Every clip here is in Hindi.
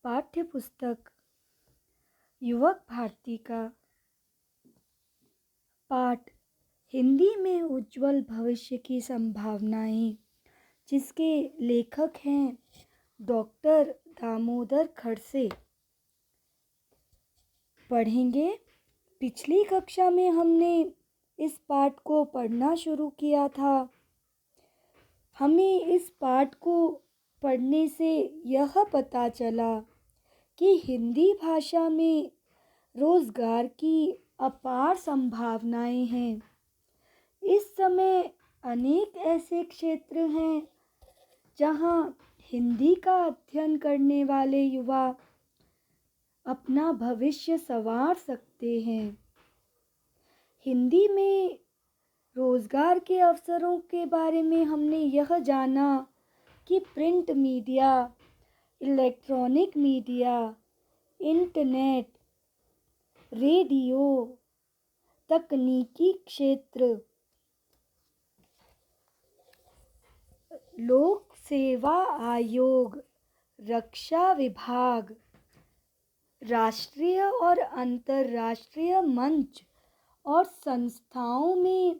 पाठ्य पुस्तक युवक भारती का पाठ हिंदी में उज्जवल भविष्य की संभावनाएं, जिसके लेखक हैं डॉक्टर दामोदर खड़से, पढ़ेंगे। पिछली कक्षा में हमने इस पाठ को पढ़ना शुरू किया था। हमें इस पाठ को पढ़ने से यह पता चला कि हिंदी भाषा में रोजगार की अपार संभावनाएं हैं। इस समय अनेक ऐसे क्षेत्र हैं जहां हिंदी का अध्ययन करने वाले युवा अपना भविष्य संवार सकते हैं। हिंदी में रोजगार के अवसरों के बारे में हमने यह जाना कि print media, electronic media, internet, radio, तकनीकी क्षेत्र, लोक सेवा आयोग, रक्षा विभाग, राष्ट्रीय और अंतर्राष्ट्रीय मंच और संस्थाओं में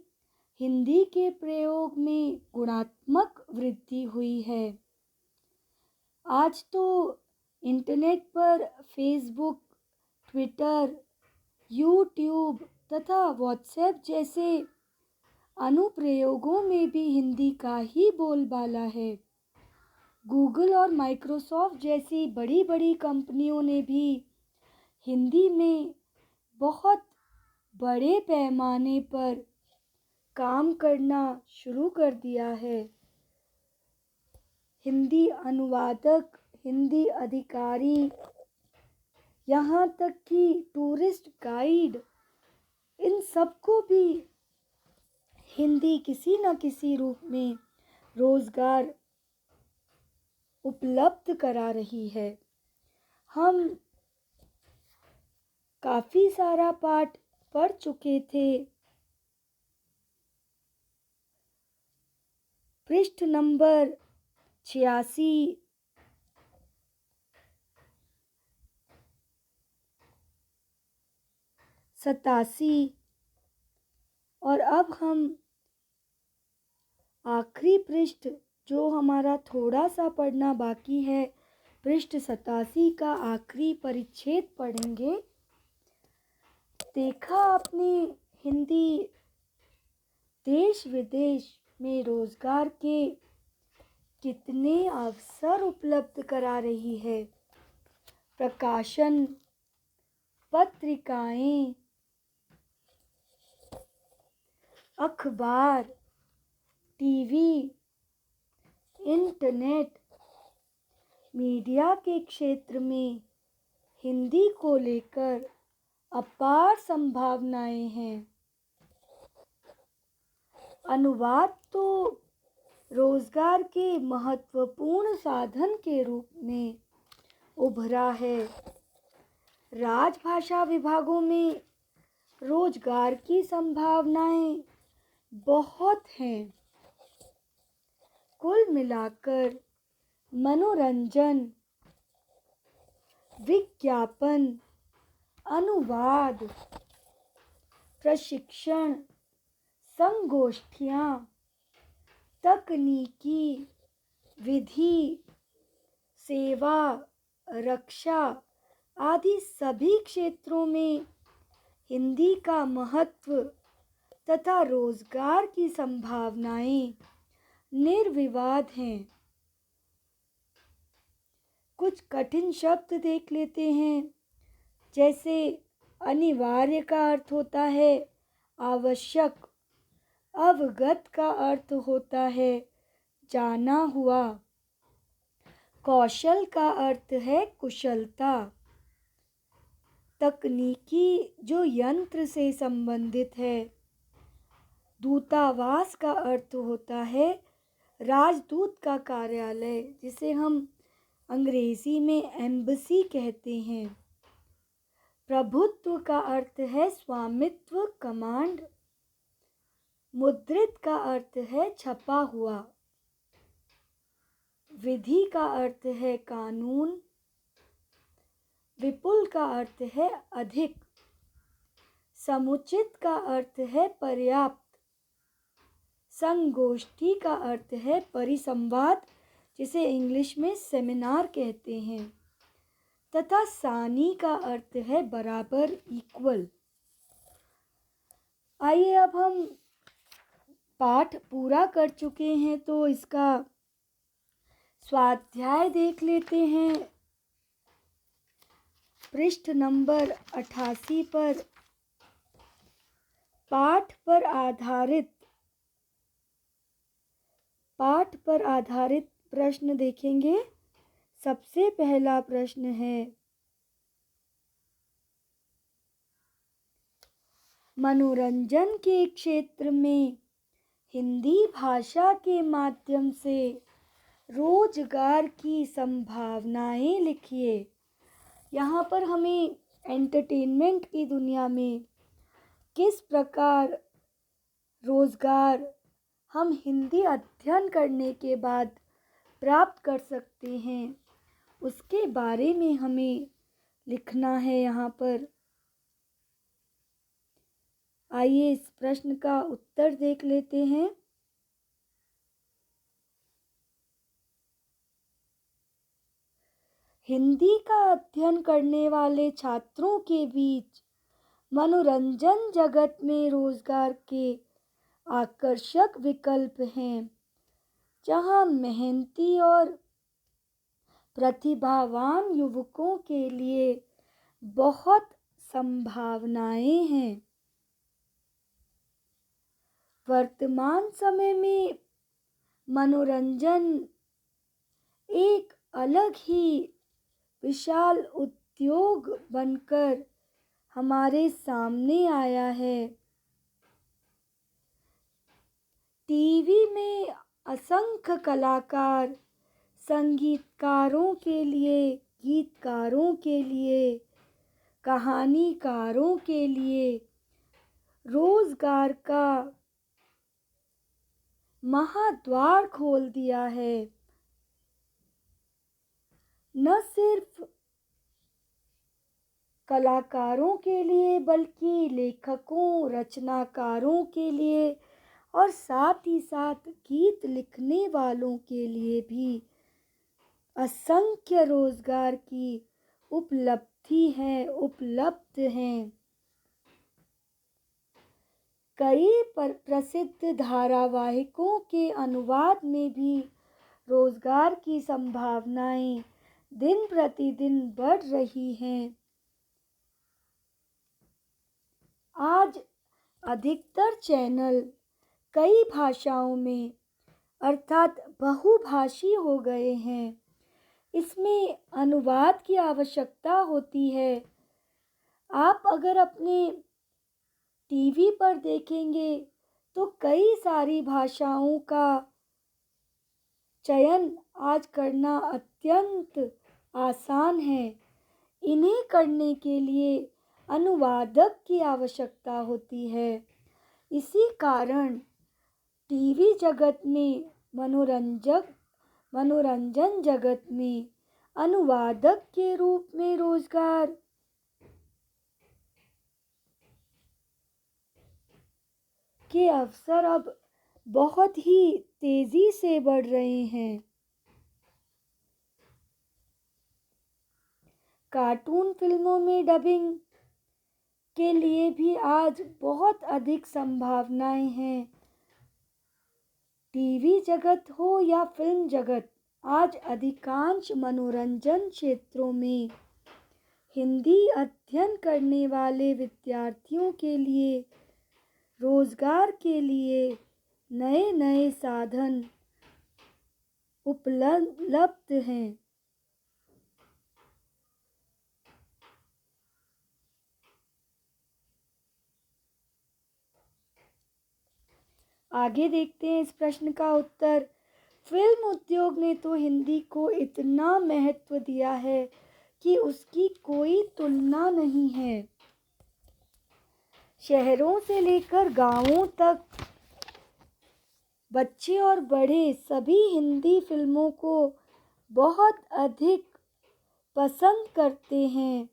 हिंदी के प्रयोग में गुणात्मक वृद्धि हुई है। आज तो इंटरनेट पर फेसबुक, ट्विटर, यूट्यूब तथा व्हाट्सएप जैसे अनुप्रयोगों में भी हिंदी का ही बोलबाला है। गूगल और माइक्रोसॉफ्ट जैसी बड़ी बड़ी कंपनियों ने भी हिंदी में बहुत बड़े पैमाने पर काम करना शुरू कर दिया है। हिंदी अनुवादक, हिंदी अधिकारी, यहाँ तक कि टूरिस्ट गाइड, इन सबको भी हिंदी किसी न किसी रूप में रोजगार उपलब्ध करा रही है। हम काफ़ी सारा पाठ पढ़ चुके थे। पृष्ठ नंबर 86, 87 और अब हम आखिरी पृष्ठ, जो हमारा थोड़ा सा पढ़ना बाकी है, पृष्ठ 87 का आखिरी परिच्छेद पढ़ेंगे। देखा आपने हिंदी देश विदेश में रोजगार के कितने अवसर उपलब्ध करा रही है। प्रकाशन, पत्रिकाएं, अखबार, टीवी, इंटरनेट, मीडिया के क्षेत्र में हिंदी को लेकर अपार संभावनाएं हैं। अनुवाद तो रोजगार के महत्वपूर्ण साधन के रूप में उभरा है। राजभाषा विभागों में रोजगार की संभावनाएं बहुत हैं। कुल मिलाकर मनोरंजन, विज्ञापन, अनुवाद, प्रशिक्षण, संगोष्ठियां, तकनीकी, विधि, सेवा, रक्षा आदि सभी क्षेत्रों में हिंदी का महत्व तथा रोजगार की संभावनाएं निर्विवाद हैं। कुछ कठिन शब्द देख लेते हैं। जैसे अनिवार्य का अर्थ होता है आवश्यक, अवगत का अर्थ होता है जाना हुआ, कौशल का अर्थ है कुशलता, तकनीकी जो यंत्र से संबंधित है, दूतावास का अर्थ होता है राजदूत का कार्यालय, जिसे हम अंग्रेजी में एम्बेसी कहते हैं। प्रभुत्व का अर्थ है स्वामित्व, कमांड। मुद्रित का अर्थ है छपा हुआ। विधि का अर्थ है कानून। विपुल का अर्थ है अधिक, समुचित का अर्थ है पर्याप्त, संगोष्ठी का अर्थ है परिसंवाद, जिसे इंग्लिश में सेमिनार कहते हैं, तथा सानी का अर्थ है बराबर, इक्वल। आइए अब हम पाठ पूरा कर चुके हैं तो इसका स्वाध्याय देख लेते हैं। पृष्ठ नंबर 88 पर पाठ पर आधारित प्रश्न देखेंगे। सबसे पहला प्रश्न है, मनोरंजन के क्षेत्र में हिंदी भाषा के माध्यम से रोजगार की संभावनाएं लिखिए। यहाँ पर हमें एंटरटेनमेंट की दुनिया में किस प्रकार रोजगार हम हिंदी अध्ययन करने के बाद प्राप्त कर सकते हैं, उसके बारे में हमें लिखना है यहाँ पर। आइए इस प्रश्न का उत्तर देख लेते हैं। हिंदी का अध्ययन करने वाले छात्रों के बीच मनोरंजन जगत में रोजगार के आकर्षक विकल्प हैं, जहां मेहनती और प्रतिभावान युवकों के लिए बहुत संभावनाएं हैं। वर्तमान समय में मनोरंजन एक अलग ही विशाल उद्योग बनकर हमारे सामने आया है। टीवी में असंख्य कलाकार संगीतकारों के लिए, गीतकारों के लिए, कहानीकारों के लिए रोजगार का महाद्वार खोल दिया है। न सिर्फ कलाकारों के लिए बल्कि लेखकों, रचनाकारों के लिए और साथ ही साथ गीत लिखने वालों के लिए भी असंख्य रोजगार की उपलब्ध हैं। कई प्रसिद्ध धारावाहिकों के अनुवाद में भी रोजगार की संभावनाएं दिन प्रतिदिन बढ़ रही हैं। आज अधिकतर चैनल कई भाषाओं में अर्थात बहुभाषी हो गए हैं। इसमें अनुवाद की आवश्यकता होती है। आप अगर अपने टीवी पर देखेंगे तो कई सारी भाषाओं का चयन आज करना अत्यंत आसान है। इन्हें करने के लिए अनुवादक की आवश्यकता होती है। इसी कारण टीवी जगत में मनोरंजन जगत में अनुवादक के रूप में रोजगार के अवसर अब बहुत ही तेजी से बढ़ रहे हैं। कार्टून फिल्मों में डबिंग के लिए भी आज बहुत अधिक संभावनाएं हैं। टीवी जगत हो या फिल्म जगत, आज अधिकांश मनोरंजन क्षेत्रों में हिंदी अध्ययन करने वाले विद्यार्थियों के लिए रोजगार के लिए नए नए साधन उपलब्ध हैं। आगे देखते हैं इस प्रश्न का उत्तर। फिल्म उद्योग ने तो हिंदी को इतना महत्व दिया है कि उसकी कोई तुलना नहीं है। शहरों से लेकर गांवों तक बच्चे और बड़े सभी हिंदी फिल्मों को बहुत अधिक पसंद करते हैं।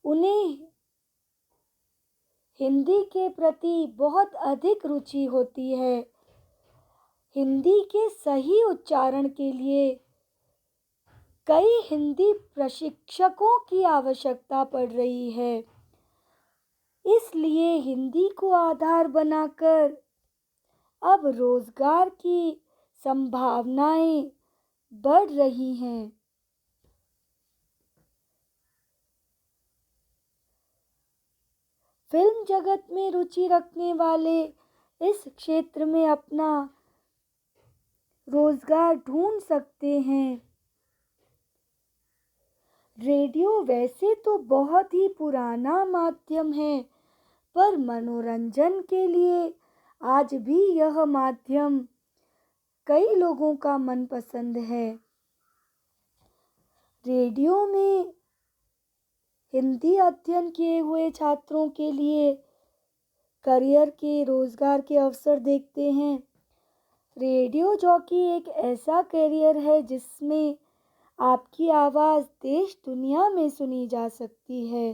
उन्हें हिंदी के प्रति बहुत अधिक रुचि होती है। हिंदी के सही उच्चारण के लिए कई हिंदी प्रशिक्षकों की आवश्यकता पड़ रही है। इसलिए हिंदी को आधार बनाकर अब रोजगार की संभावनाएं बढ़ रही हैं। फिल्म जगत में रुचि रखने वाले इस क्षेत्र में अपना रोजगार ढूंढ सकते हैं। रेडियो वैसे तो बहुत ही पुराना माध्यम है, पर मनोरंजन के लिए आज भी यह माध्यम कई लोगों का मनपसंद है। रेडियो में हिंदी अध्ययन किए हुए छात्रों के लिए करियर के रोजगार के अवसर देखते हैं। रेडियो जॉकी एक ऐसा करियर है जिसमें आपकी आवाज़ देश दुनिया में सुनी जा सकती है।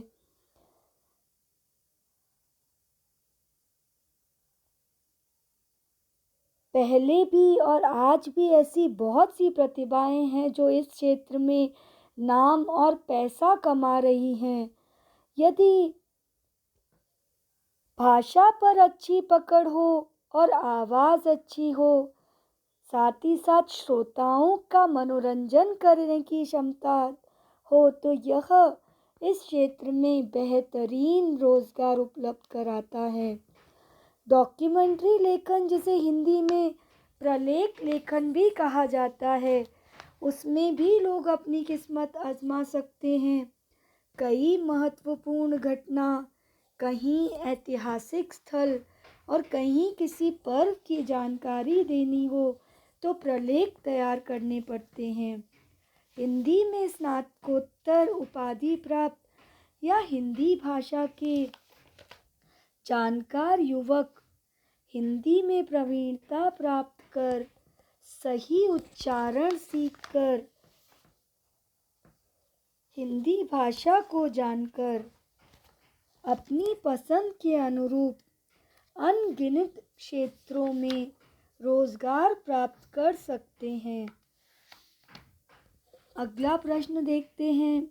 पहले भी और आज भी ऐसी बहुत सी प्रतिभाएं हैं जो इस क्षेत्र में नाम और पैसा कमा रही हैं। यदि भाषा पर अच्छी पकड़ हो और आवाज़ अच्छी हो, साथ ही साथ श्रोताओं का मनोरंजन करने की क्षमता हो, तो यह इस क्षेत्र में बेहतरीन रोजगार उपलब्ध कराता है। डॉक्यूमेंट्री लेखन, जिसे हिंदी में प्रलेख लेखन भी कहा जाता है, उसमें भी लोग अपनी किस्मत आजमा सकते हैं। कई महत्वपूर्ण घटना, कहीं ऐतिहासिक स्थल और कहीं किसी पर्व की जानकारी देनी हो तो प्रलेख तैयार करने पड़ते हैं। हिंदी में स्नातकोत्तर उपाधि प्राप्त या हिंदी भाषा के जानकार युवक हिंदी में प्रवीणता प्राप्त कर, सही उच्चारण सीखकर, हिंदी भाषा को जानकर अपनी पसंद के अनुरूप अनगिनत क्षेत्रों में रोजगार प्राप्त कर सकते हैं। अगला प्रश्न देखते हैं।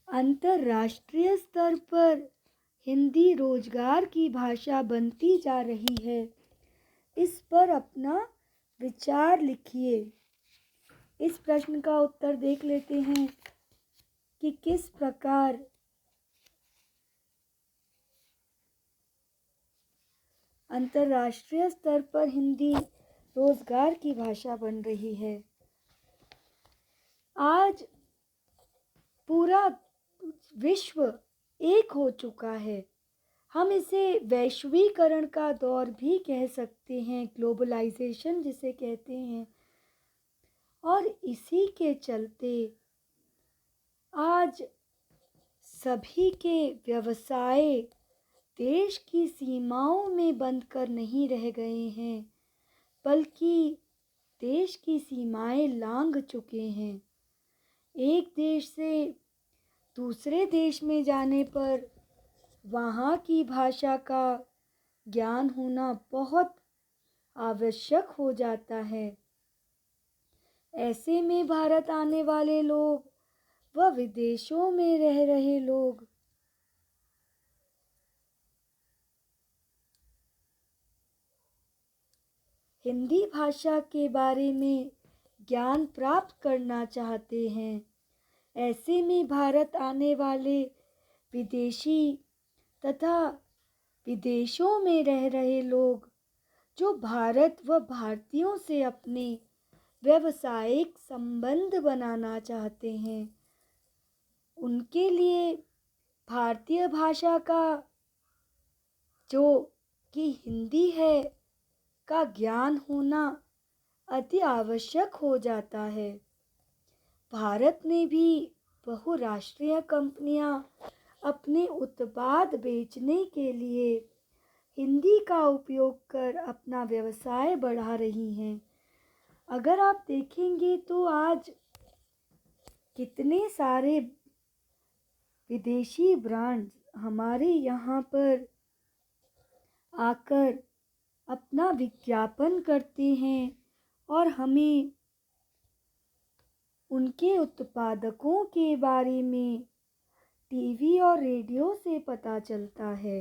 अंतर्राष्ट्रीय स्तर पर हिंदी रोजगार की भाषा बनती जा रही है। इस पर अपना विचार लिखिए। इस प्रश्न का उत्तर देख लेते हैं कि किस प्रकार अंतर्राष्ट्रीय स्तर पर हिंदी रोजगार की भाषा बन रही है। आज पूरा विश्व एक हो चुका है। हम इसे वैश्वीकरण का दौर भी कह सकते हैं, ग्लोबलाइजेशन जिसे कहते हैं। और इसी के चलते आज सभी के व्यवसाय देश की सीमाओं में बंद कर नहीं रह गए हैं, बल्कि देश की सीमाएं लांघ चुके हैं। एक देश से दूसरे देश में जाने पर वहाँ की भाषा का ज्ञान होना बहुत आवश्यक हो जाता है। ऐसे में भारत आने वाले लोग व विदेशों में रह रहे लोग हिंदी भाषा के बारे में ज्ञान प्राप्त करना चाहते हैं। ऐसे में भारत आने वाले विदेशी तथा विदेशों में रह रहे लोग जो भारत व भारतीयों से अपने व्यावसायिक संबंध बनाना चाहते हैं, उनके लिए भारतीय भाषा का जो कि हिंदी है का ज्ञान होना अति आवश्यक हो जाता है। भारत में भी बहुराष्ट्रीय कंपनियां अपने उत्पाद बेचने के लिए हिंदी का उपयोग कर अपना व्यवसाय बढ़ा रही हैं। अगर आप देखेंगे तो आज कितने सारे विदेशी ब्रांड्स हमारे यहाँ पर आकर अपना विज्ञापन करते हैं और हमें उनके उत्पादकों के बारे में टीवी और रेडियो से पता चलता है।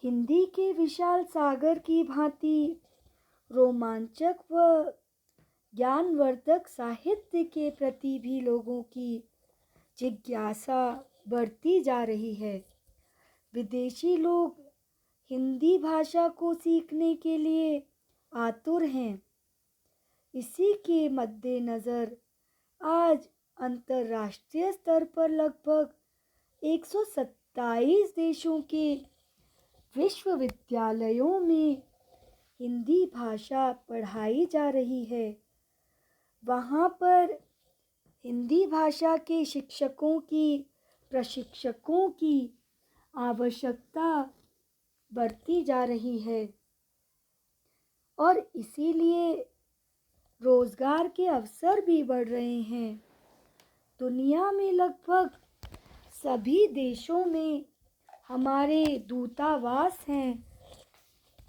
हिंदी के विशाल सागर की भांति रोमांचक व ज्ञानवर्धक साहित्य के प्रति भी लोगों की जिज्ञासा बढ़ती जा रही है। विदेशी लोग हिंदी भाषा को सीखने के लिए आतुर हैं। इसी के मद्देनज़र आज अंतर्राष्ट्रीय स्तर पर लगभग 127 देशों के विश्वविद्यालयों में हिंदी भाषा पढ़ाई जा रही है। वहाँ पर हिंदी भाषा के शिक्षकों की, प्रशिक्षकों की आवश्यकता बढ़ती जा रही है और इसीलिए रोज़गार के अवसर भी बढ़ रहे हैं। दुनिया में लगभग सभी देशों में हमारे दूतावास हैं।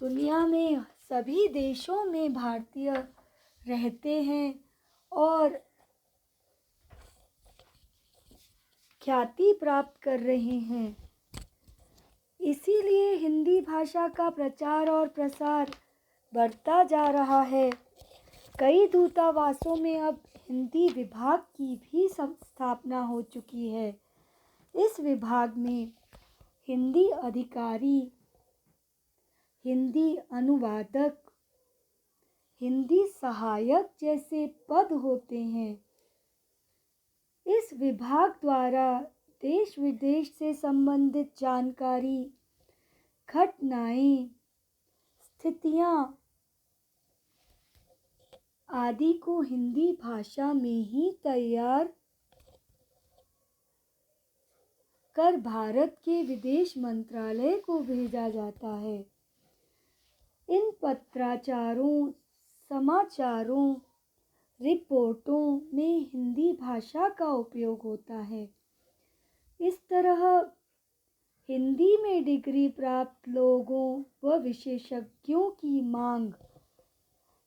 दुनिया में सभी देशों में भारतीय रहते हैं और ख्याति प्राप्त कर रहे हैं। इसीलिए हिंदी भाषा का प्रचार और प्रसार बढ़ता जा रहा है। कई दूतावासों में अब हिंदी विभाग की भी स्थापना हो चुकी है। इस विभाग में हिंदी अधिकारी, हिंदी अनुवादक, हिंदी सहायक जैसे पद होते हैं। इस विभाग द्वारा देश विदेश से संबंधित जानकारी, घटनाएं, स्थितियां आदि को हिंदी भाषा में ही तैयार कर भारत के विदेश मंत्रालय को भेजा जाता है। इन पत्राचारों, समाचारों, रिपोर्टों में हिंदी भाषा का उपयोग होता है। इस तरह हिंदी में डिग्री प्राप्त लोगों व विशेषज्ञों की मांग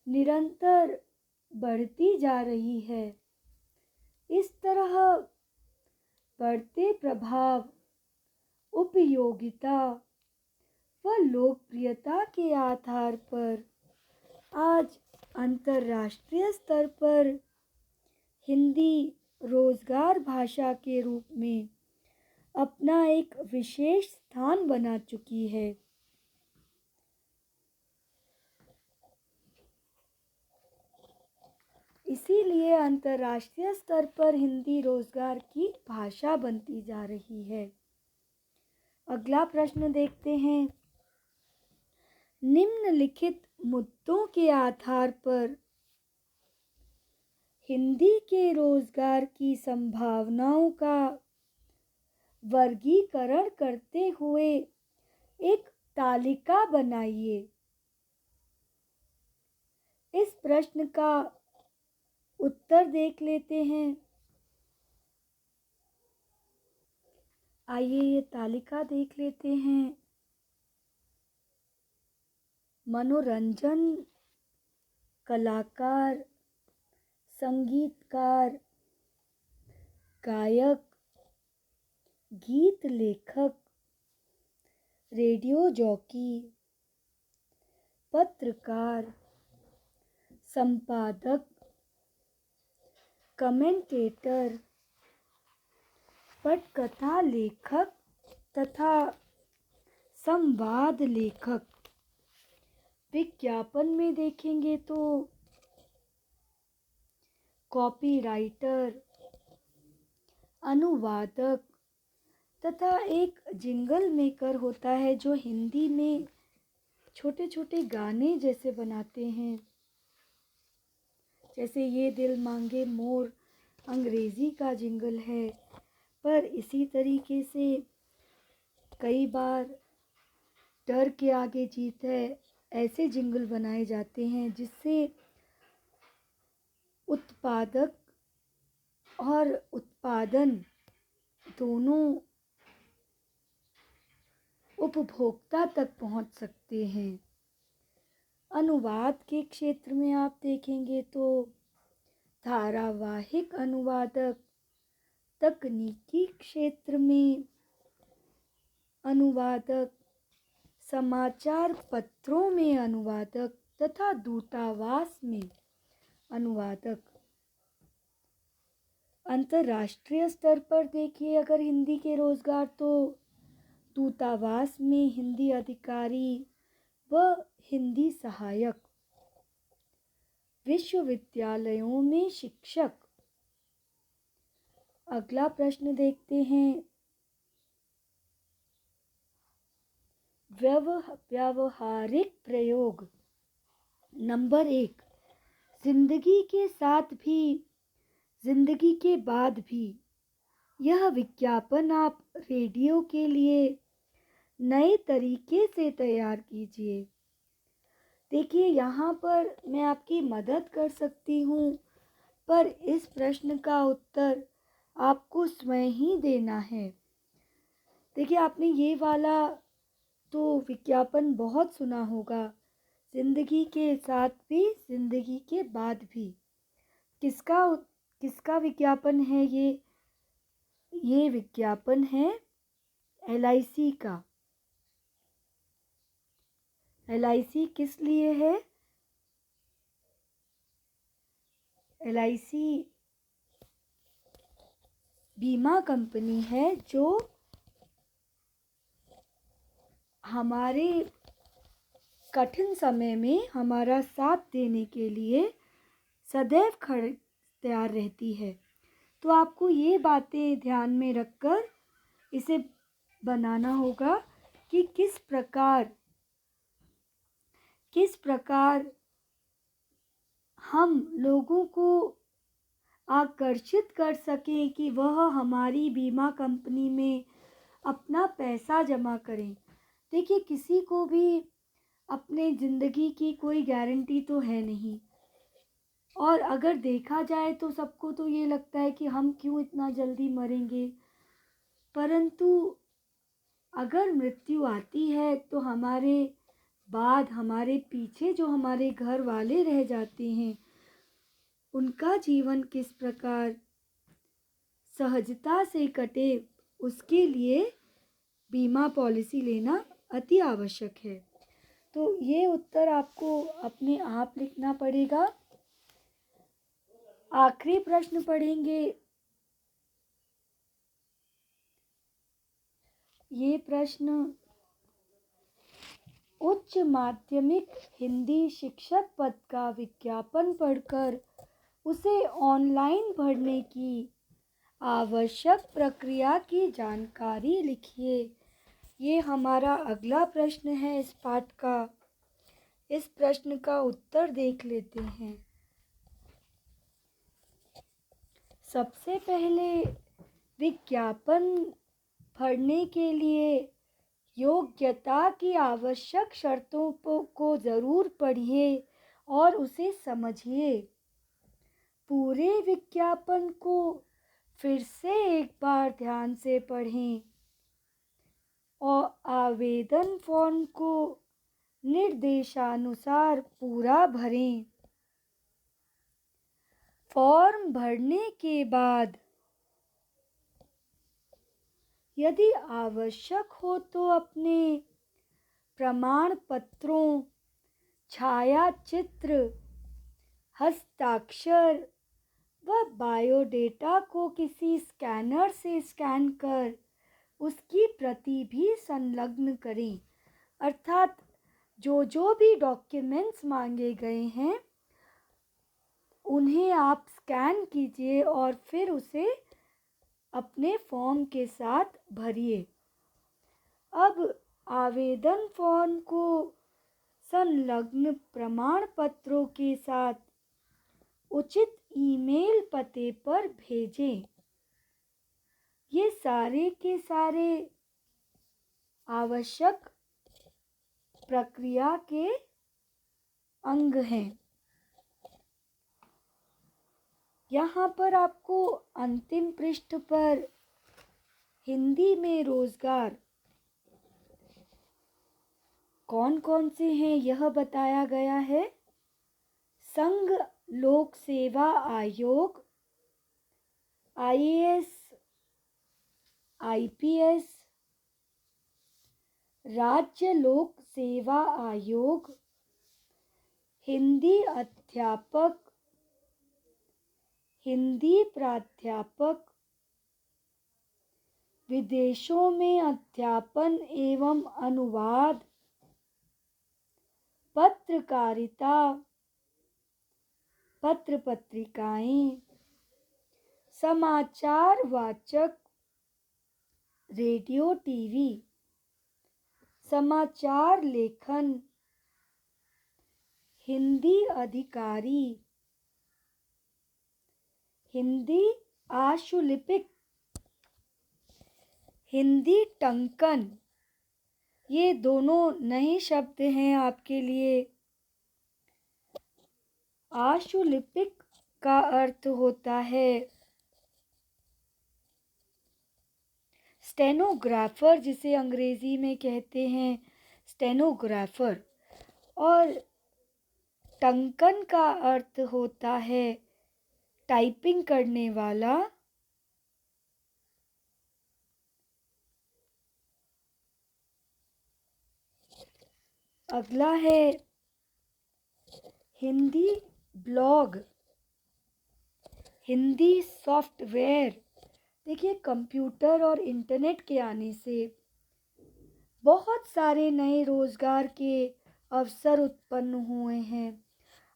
निरंतर बढ़ती जा रही है। इस तरह बढ़ते प्रभाव, उपयोगिता व लोकप्रियता के आधार पर आज अंतर्राष्ट्रीय स्तर पर हिंदी रोजगार भाषा के रूप में अपना एक विशेष स्थान बना चुकी है। इसीलिए अंतर्राष्ट्रीय स्तर पर हिंदी रोजगार की भाषा बनती जा रही है। अगला प्रश्न देखते हैं। निम्नलिखित मुद्दों के आधार पर हिंदी के रोजगार की संभावनाओं का वर्गीकरण करते हुए एक तालिका बनाइए। इस प्रश्न का उत्तर देख लेते हैं। आइए ये तालिका देख लेते हैं। मनोरंजन, कलाकार, संगीतकार, गायक, गीत लेखक, रेडियो जॉकी, पत्रकार, संपादक, कमेंटेटर, पटकथा लेखक तथा संवाद लेखक। विज्ञापन में देखेंगे तो कॉपीराइटर, अनुवादक तथा एक जिंगल मेकर होता है जो हिंदी में छोटे छोटे गाने जैसे बनाते हैं। जैसे ये दिल मांगे मोर अंग्रेज़ी का जिंगल है, पर इसी तरीके से कई बार डर के आगे जीत है ऐसे जिंगल बनाए जाते हैं जिससे उत्पादक और उत्पादन दोनों उपभोक्ता तक पहुंच सकते हैं। अनुवाद के क्षेत्र में आप देखेंगे तो धारावाहिक अनुवादक, तकनीकी क्षेत्र में अनुवादक, समाचार पत्रों में अनुवादक तथा दूतावास में अनुवादक। अंतर्राष्ट्रीय स्तर पर देखिए अगर हिंदी के रोजगार, तो दूतावास में हिंदी अधिकारी व हिंदी सहायक, विश्वविद्यालयों में शिक्षक। अगला प्रश्न देखते हैं, व्यावहारिक प्रयोग। नंबर 1, जिंदगी के साथ भी जिंदगी के बाद भी। यह विज्ञापन आप रेडियो के लिए नए तरीके से तैयार कीजिए। देखिए यहाँ पर मैं आपकी मदद कर सकती हूँ, पर इस प्रश्न का उत्तर आपको स्वयं ही देना है। देखिए आपने ये वाला तो विज्ञापन बहुत सुना होगा, जिंदगी के साथ भी जिंदगी के बाद भी। किसका विज्ञापन है ये विज्ञापन है LIC का। LIC किस लिए है? LIC बीमा कंपनी है जो हमारे कठिन समय में हमारा साथ देने के लिए सदैव तैयार रहती है। तो आपको ये बातें ध्यान में रखकर इसे बनाना होगा कि किस प्रकार हम लोगों को आकर्षित कर सकें कि वह हमारी बीमा कंपनी में अपना पैसा जमा करें। देखिए किसी को भी अपने ज़िंदगी की कोई गारंटी तो है नहीं, और अगर देखा जाए तो सबको तो ये लगता है कि हम क्यों इतना जल्दी मरेंगे, परंतु अगर मृत्यु आती है तो हमारे बाद हमारे पीछे जो हमारे घर वाले रह जाते हैं, उनका जीवन किस प्रकार सहजता से कटे, उसके लिए बीमा पॉलिसी लेना अति आवश्यक है। तो ये उत्तर आपको अपने आप लिखना पड़ेगा। आखिरी प्रश्न पढ़ेंगे। ये प्रश्न उच्च माध्यमिक हिंदी शिक्षक पद का विज्ञापन पढ़कर उसे ऑनलाइन भरने की आवश्यक प्रक्रिया की जानकारी लिखिए। ये हमारा अगला प्रश्न है इस पाठ का। इस प्रश्न का उत्तर देख लेते हैं। सबसे पहले विज्ञापन भरने के लिए योग्यता की आवश्यक शर्तों को ज़रूर पढ़िए और उसे समझिए। पूरे विज्ञापन को फिर से एक बार ध्यान से पढ़ें और आवेदन फॉर्म को निर्देशानुसार पूरा भरें। फॉर्म भरने के बाद यदि आवश्यक हो तो अपने प्रमाण पत्रों, छायाचित्र, हस्ताक्षर व बायोडेटा को किसी स्कैनर से स्कैन कर उसकी प्रति भी संलग्न करें। अर्थात जो भी डॉक्यूमेंट्स मांगे गए हैं उन्हें आप स्कैन कीजिए और फिर उसे अपने फॉर्म के साथ भरिए। अब आवेदन फॉर्म को संलग्न प्रमाण पत्रों के साथ उचित ईमेल पते पर भेजें। ये सारे के सारे आवश्यक प्रक्रिया के अंग हैं। यहाँ पर आपको अंतिम पृष्ठ पर हिंदी में रोजगार कौन कौन से हैं यह बताया गया है। संघ लोक सेवा आयोग, आईएएस, आईपीएस, राज्य लोक सेवा आयोग, हिंदी अध्यापक, हिंदी प्राध्यापक, विदेशों में अध्यापन एवं अनुवाद, पत्रकारिता, पत्र पत्रिकाएं, समाचार वाचक, रेडियो टीवी, समाचार लेखन, हिंदी अधिकारी, हिंदी आशुलिपिक, हिंदी टंकन। ये दोनों नए शब्द हैं आपके लिए। आशुलिपिक का अर्थ होता है स्टेनोग्राफर, जिसे अंग्रेजी में कहते हैं स्टेनोग्राफर, और टंकन का अर्थ होता है टाइपिंग करने वाला। अगला है हिंदी ब्लॉग, हिंदी सॉफ्टवेयर। देखिए, कंप्यूटर और इंटरनेट के आने से बहुत सारे नए रोजगार के अवसर उत्पन्न हुए हैं।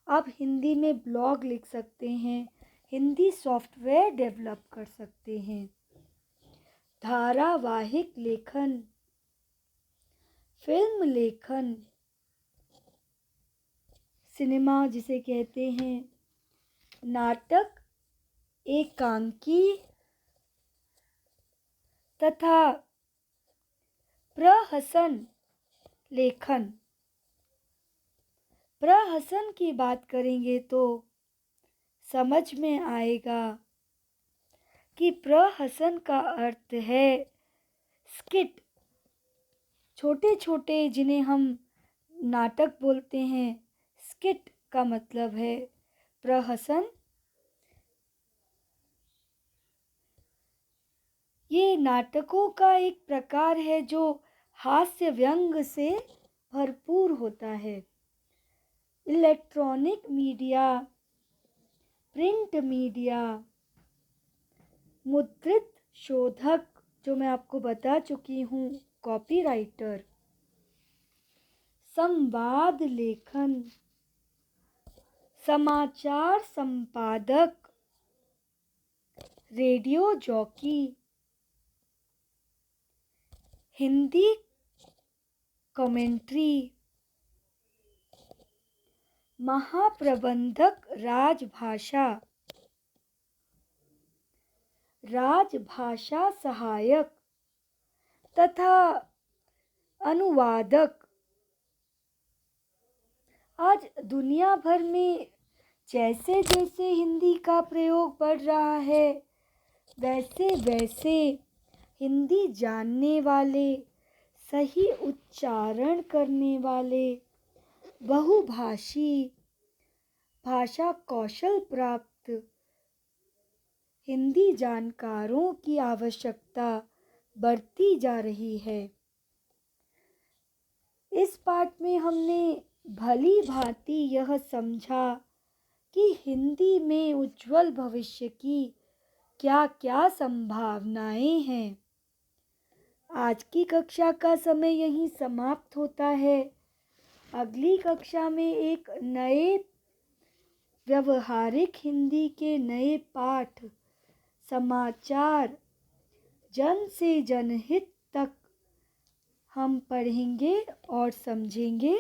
आप हिंदी में ब्लॉग लिख सकते हैं, हिंदी सॉफ्टवेयर डेवलप कर सकते हैं, धारावाहिक लेखन, फिल्म लेखन, सिनेमा जिसे कहते हैं, नाटक, एकांकी तथा प्रहसन लेखन। प्रहसन की बात करेंगे तो समझ में आएगा कि प्रहसन का अर्थ है स्किट, छोटे छोटे जिन्हें हम नाटक बोलते हैं, स्किट का मतलब है प्रहसन। ये नाटकों का एक प्रकार है जो हास्य व्यंग से भरपूर होता है। इलेक्ट्रॉनिक मीडिया, प्रिंट मीडिया, मुद्रित शोधक, जो मैं आपको बता चुकी हूँ, कॉपीराइटर, संवाद लेखन, समाचार संपादक, रेडियो जॉकी, हिंदी कमेंट्री, महाप्रबंधक राजभाषा, राजभाषा सहायक तथा अनुवादक। आज दुनिया भर में जैसे जैसे हिंदी का प्रयोग बढ़ रहा है, वैसे वैसे हिंदी जानने वाले, सही उच्चारण करने वाले, बहुभाषी, भाषा कौशल प्राप्त हिंदी जानकारों की आवश्यकता बढ़ती जा रही है। इस पाठ में हमने भली भांति यह समझा कि हिंदी में उज्जवल भविष्य की क्या क्या संभावनाएं हैं। आज की कक्षा का समय यहीं समाप्त होता है। अगली कक्षा में एक नए व्यवहारिक हिंदी के नए पाठ, समाचार, जन से जनहित तक हम पढ़ेंगे और समझेंगे।